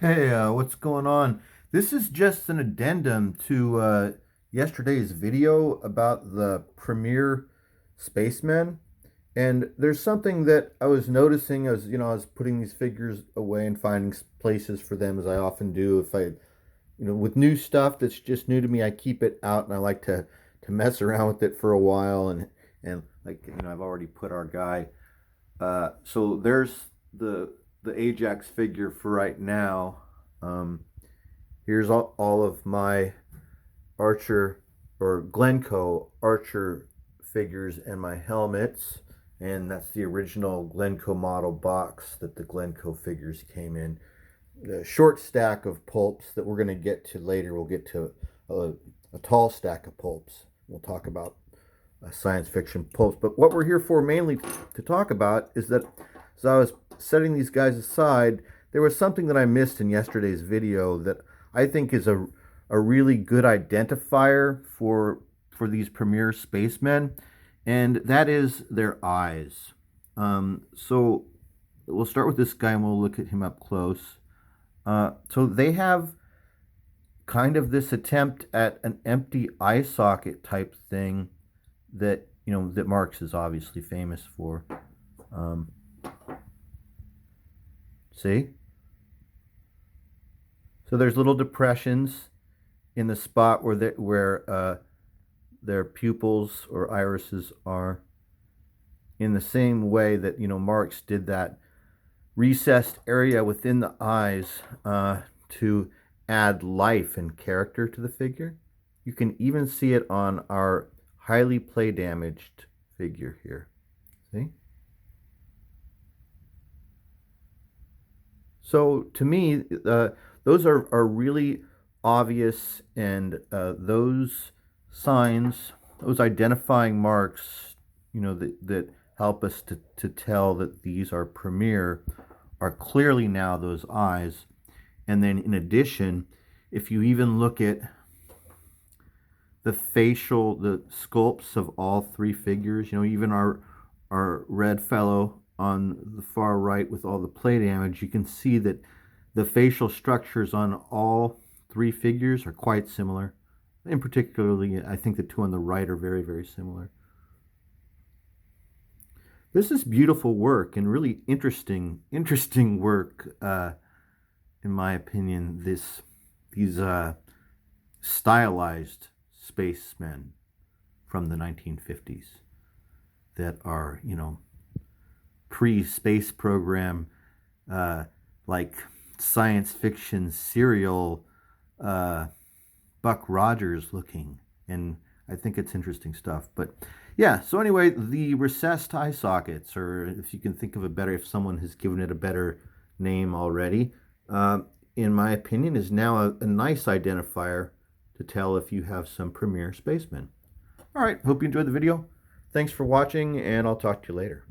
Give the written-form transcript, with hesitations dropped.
Hey, what's going on? This is just an addendum to yesterday's video about the Premier Spacemen. And there's something that I was noticing as, I was putting these figures away and finding places for them as I often do. If with new stuff that's just new to me, I keep it out and I like to mess around with it for a while. And like, I've already put our guy. So there's the Ajax figure for right now. Um, Here's all of my Archer or Glencoe Archer figures and my helmets. And that's the original Glencoe model box that the Glencoe figures came in. The short stack of pulps that we're going to get to later. We'll get to a tall stack of pulps. We'll talk about science fiction pulps. But what we're here for mainly to talk about is that as I was setting these guys aside, there was something that I missed in yesterday's video that I think is a really good identifier for these Premier Spacemen, and that is their eyes. So we'll start with this guy and we'll look at him up close. So they have kind of this attempt at an empty eye socket type thing that that Marx is obviously famous for. Um, See? So there's little depressions in the spot where their pupils or irises are, in the same way that Marx did that recessed area within the eyes to add life and character to the figure. You can even see it on our highly play damaged figure here. See? So to me, those are really obvious, and those signs, those identifying marks, that help us to tell that these are Premier, are clearly now those eyes. And then in addition, if you even look at the sculpts of all three figures, even our red fellow on the far right with all the play damage, you can see that the facial structures on all three figures are quite similar. In particularly, I think the two on the right are very, very similar. This is beautiful work and really interesting work, in my opinion. These stylized spacemen from the 1950s that are, pre-space program, like science fiction serial Buck Rogers looking. And I think it's interesting stuff. But yeah, so anyway, the recessed eye sockets, or if you can think of a better, if someone has given it a better name already, in my opinion, is now a nice identifier to tell if you have some Premier Spacemen. All right, hope you enjoyed the video. Thanks for watching, and I'll talk to you later.